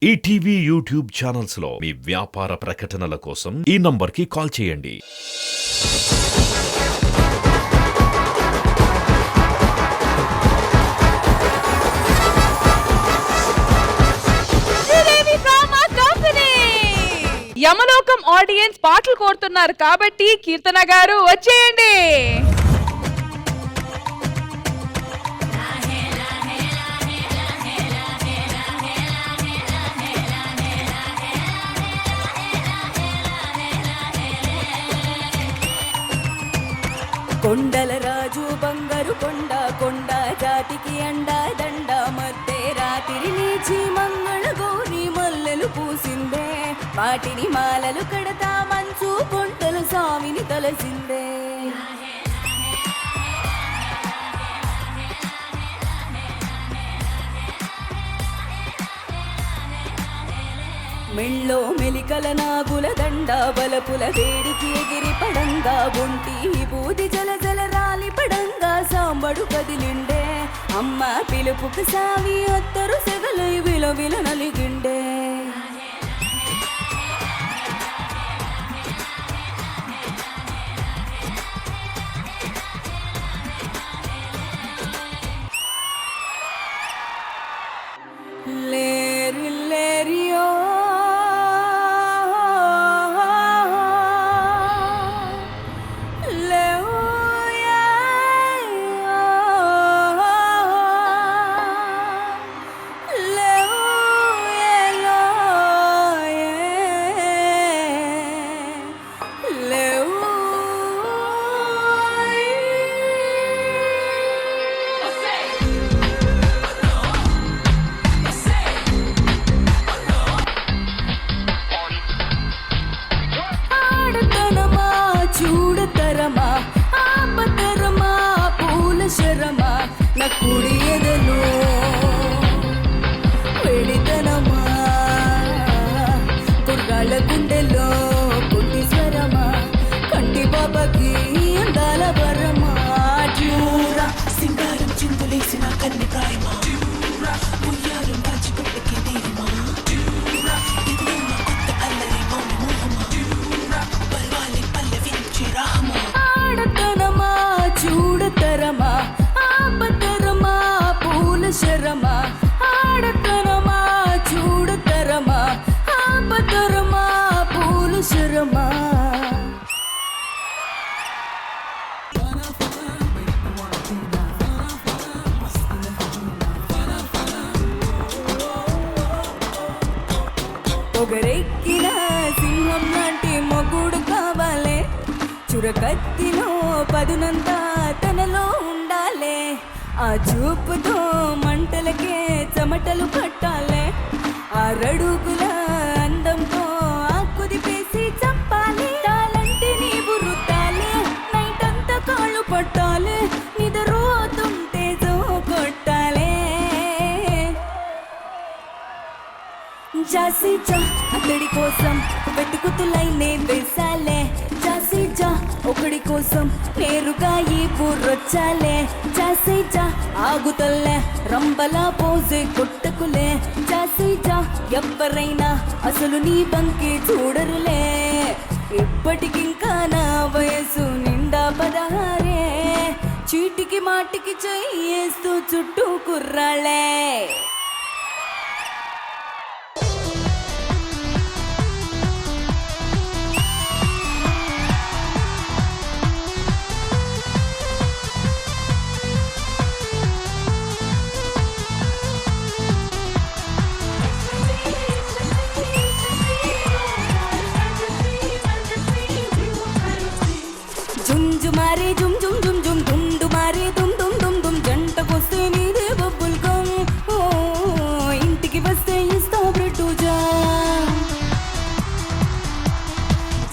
ETV YouTube channels లో మీ వ్యాపార ప్రకటనల కోసం ఈ నంబర్కి కాల్ చేయండి. యమలోకం ఆడియన్స్ పాటలు కోరుతున్నారు కాబట్టి కీర్తన గారు వచ్చేయండి. కొండల రాజు బంగారు కొండ కొండ జాతికి అండా దండ మధ్య రాత్రి నీచి మంగళ గౌరి మల్లెలు పూసిందే వాటిని మాలలు కడతా మంచు కొంటలు స్వామిని తలసిందే. మెళ్ళో మెలికల నాగుల దండ బలపుల వేడికి ఎగిరి పడంగా ఒంటి బూది జల జల రాలి పడంగా సాంబడు కదిలిండే అమ్మ పిలుపుకు సావి అత్తరు సెగలై విలవిల నలిగిండే. లేరి లేరియో చూడతరమా ఆపతరమా పూల శరమా నా కుడి ఎదలో వెడితనమా కుర్రాళ్ళ గుండెలో కొట్టి స్వరమా కంటి బాబాకి అందాల వరమా చూరా సింగారం చిందులేసిన కన్ని ప్రాయమా ఉయ్యారం దాచిపెట్టకి నీరిమా కొత్త అల్లరి మౌనమోహమా పర్వాలి పల్లవించి రామా ఆడతనమా చూడతరమా ఆపతరమా పూల శరమా ఆడతనమా చూడతరమా ఆపతరమా పూల శరమా. పొగరెక్కిన సింహం లాంటి మొగుడు కావాలే చురకత్తిలో పదునంతా తనలో ఉండాలే ఆ చూపుతో మంటలకే చెమటలు పట్టాలే ఆ రడుగుల అందంతో ఆ కుదిపేసి చంపాలి తాలంటే నీవు రుద్దాలి నైట్ అంతా కాళ్ళు పట్టాలి నిద్రోతుంటే జో కొట్టాలే. జాసి జా అతడి కోసం వెతుకుతులైనే వేసాలే జాసి జా ఒకడి కోసం నేరుగా ఈ బుర్రొచ్చాలే జాసి జా ఆగుతల్లే రంబలా పోజే కొట్టకులే జాసి జా ఎవ్వరైనా అసలు నీ బంకి చూడరులే ఇప్పటికింకా నా వయసు నిండా 16 చీటికి మాటికి చెయ్యేస్తూ చుట్టూ కుర్రాళ్ళే. జుంజు మారే జుమ్ జుమ్ జుమ్ జుమ్ దుందు మారే దుమ్ దుమ్ దుమ్ దుమ్ జంటకొస్తే నీదే బబ్బుల్ గమ్ ఇంటికి వస్తే ఇస్తా బ్రెడ్ జామ్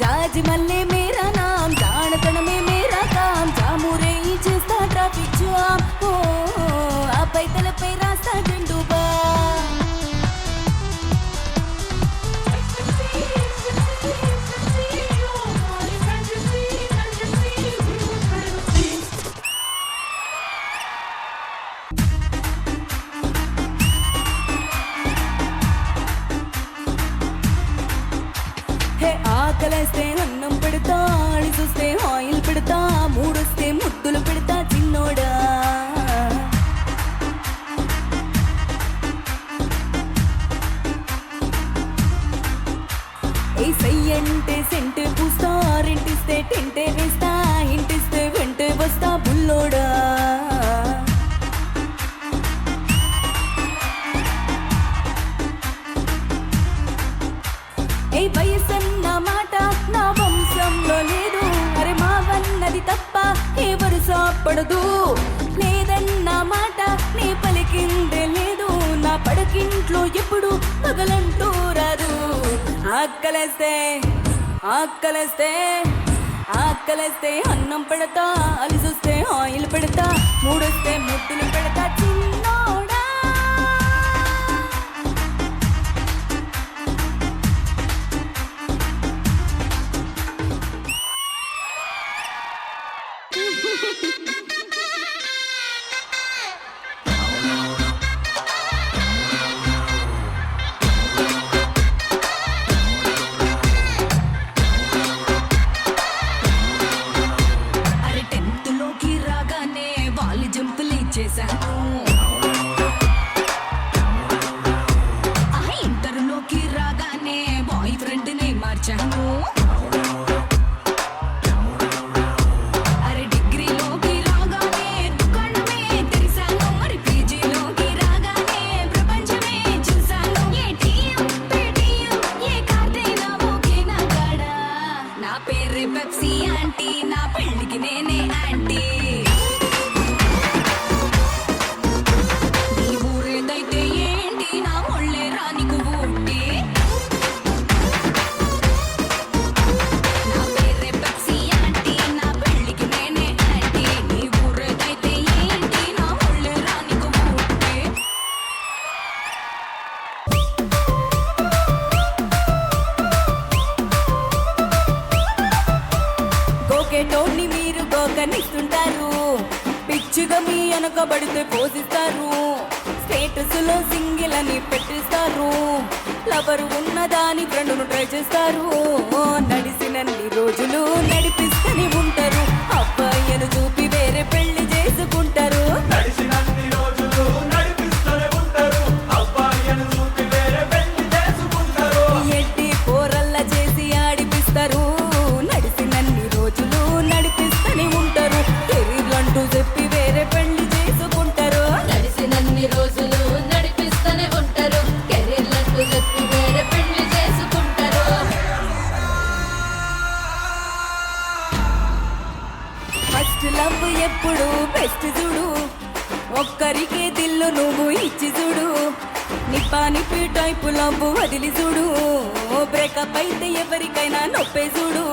జాజి మల్లె మేరా నామ్ జానతనమే మేరా కామ్ జామురే చేస్తా ట్రాఫిక్ జామ్ ఆ పైతలపై రాస్తా జెండు బా. హే ఆకలేస్తే అన్నం పెడతా, ఆడి చూస్తే ఆయిల్ పెడతా, మూడొస్తే ముద్దులు పెడతా చిన్నోడా. ఏ సయ్యంటే సెంటే పూస్తా, రెంటిస్తే టెంటే వేస్తా, ఇంటిస్తే వెంటే వస్తా బుల్లోడా. ఏ వయసన్న మాట నా వంశంలో లేదు, అరే మావన్నది తప్ప ఎవరు సాపడదు. లేదన్న మాట నీ పలికిందే లేదు, నా పడకింట్లో ఎప్పుడు పగలంటూ రాదు. ఆకలేస్తే ఆకలేస్తే ఆకలేస్తే అన్నం పెడతా, అలిసొస్తే ఆయిల్ పెడతా, మూడొస్తే ముద్దులు పెడతా చిన్నోడా. అరే 10th లోకి రాగానే వాళ్ళు జంపులు ఇచ్చేసాను, ఇంటర్లోకి రాగానే బాయ్ ఫ్రెండ్ ని మార్చాను. అరే డిగ్రీలోకి రాగానే దుకాణమే తెరిసాను, మరి పీజీలోకి రాగానే ప్రపంచమే చూసాను. ఏటీఎం పేటీఎం ఏ కార్డైనా ఓకే నా కాడా, నా పేరే పెప్సీ ఆంటీ, నా పెళ్ళికి నేనే ఆంటీ. నీ ఊరేదైతే ఏంటి, నా ఒళ్ళే రానికు ఊటి. నా పేరే పెప్సీ ఆంటీ, నా పెళ్ళికి నేనే ఆంటీ. నీ ఊరేదైతే ఏంటి, నా ఒళ్ళే రానికు ఊటి. గోకేటోని మీరు గోకనిస్తుంటారు, పిచ్చిగా మీ వెనకబడితే పోషిస్తారు. స్టేటస్ లో సింగిల్ అని పెట్టిస్తారు, లవర్ ఉన్నదాని ఫ్రెండ్ను ట్రై చేస్తారు. నడిసినన్ని రోజులు నడిపిస్తూనే ఉంటారు, అబ్బాయిను చూపి వేరే పెళ్లి చేసుకుంటారు. నడిచినన్ని రోజులు నడిపిస్తూనే ఉంటారు, అబ్బాయిని చూపి వేరే పెళ్లి చేసుకుంటారు. ఎట్టి పోరల్లా చేసి ఆడిపిస్తారు, నడిసినన్ని రోజులు నడిపిస్తూనే ఉంటారు. కెరీర్లంటూ చెప్పి వేరే పెళ్లి చేసుకుంటారు. నడిసినన్ని రోజులు నడిపిస్తూనే ఉంటారు, కెరీర్లంటూ చెప్పి వేరే పెళ్లి చేసుకుంటారు. ఫస్ట్ లవ్ ఎప్పుడు బెస్ట్ చూడు, ఒక్కరికే దిల్లు నువ్వు ఇచ్చి చూడు. నిప్పానిపి టైపు లవ్ వదిలి చూడు, బ్రేకప్ అయితే ఎవరికైనా నొప్పే చూడు.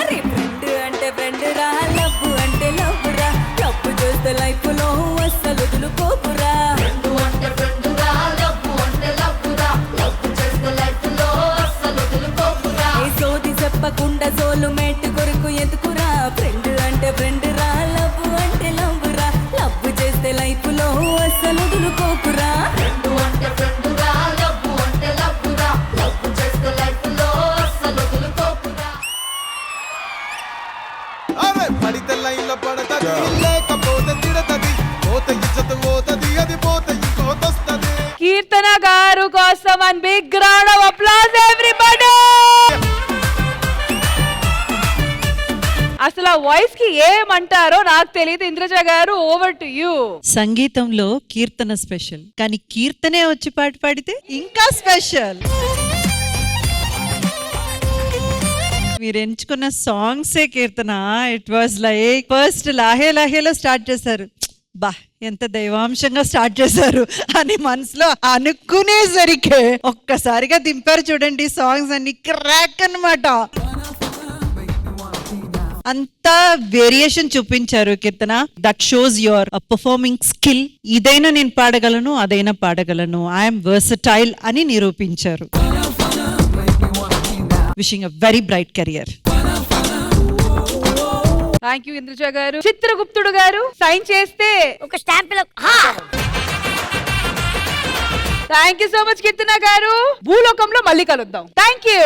అరే ఫ్రెండ్ అంటే ఫ్రెండ్ రా, లవ్ అంటే లవ్ రా, లవ్ చేస్తే లైఫ్ లో అస్సలు వదులుకోకురా. ఫ్రెండు అంటే ఫ్రెండు రా, లవ్వు అంటే లవ్వు రా, లవ్వు చేస్తే లైఫ్ లో అస్సలు వదులుకోకురా. ఏ సోది చెప్పకుండా సోలు మేట్ కొరకు ఎందుకురా. ఫ్రెండ్ అంటే ఫ్రెండ్ రా, లవ్ అంటే లవ్ రా, లవ్ చేస్తే లైఫ్ లో అస్సలు వదులుకోకురా. ఫ్రెండు అంటే ఫ్రెండు రా, లవ్వు అంటే లవ్వు రా, లవ్వు చేస్తే లైఫ్ లో అస్సలు వదులుకోకురా. అరే పడితే లైన్లో పడతది, లేకపోతే తిడతది, పోతే ఇజ్జత్ పోతది, అది పోతే ఇంకోతొస్తది. కీర్తన గారు కోసం and big round of applause everybody. అసలు ఆ వాయిస్ కి ఏమంటారో నాకు తెలియదు. ఇంద్రజ గారు, ఓవర్ టు యూ. సంగీతంలో కీర్తన స్పెషల్, కానీ కీర్తనే వచ్చి పాట పాడితే ఇంకా స్పెషల్. మీరు ఎంచుకున్న సాంగ్సే Keerthana. It was like first Laahe లాహేలో స్టార్ట్ చేశారు, బా ఎంత దైవాంశంగా స్టార్ట్ చేశారు అని మనసులో అనుకునేసరికి ఒక్కసారిగా దింపారు చూడండి. సాంగ్స్ అన్ని క్రాక్ అన్నమాట. అంతా వేరియేషన్ చూపించారు Keerthana. That shows your performing skill. ఇదైనా నేను పాడగలను, అదైనా పాడగలను, ఐఎమ్ వర్సటైల్ అని నిరూపించారు. Wishing a very bright career. Thank you Indraja గారు. చిత్రగుప్తుడు గారు సైన్ చేస్తే ఒక stamp thank you so much Keerthana గారు. భూలోకంలో మళ్ళీ కలుద్దాం. Thank you.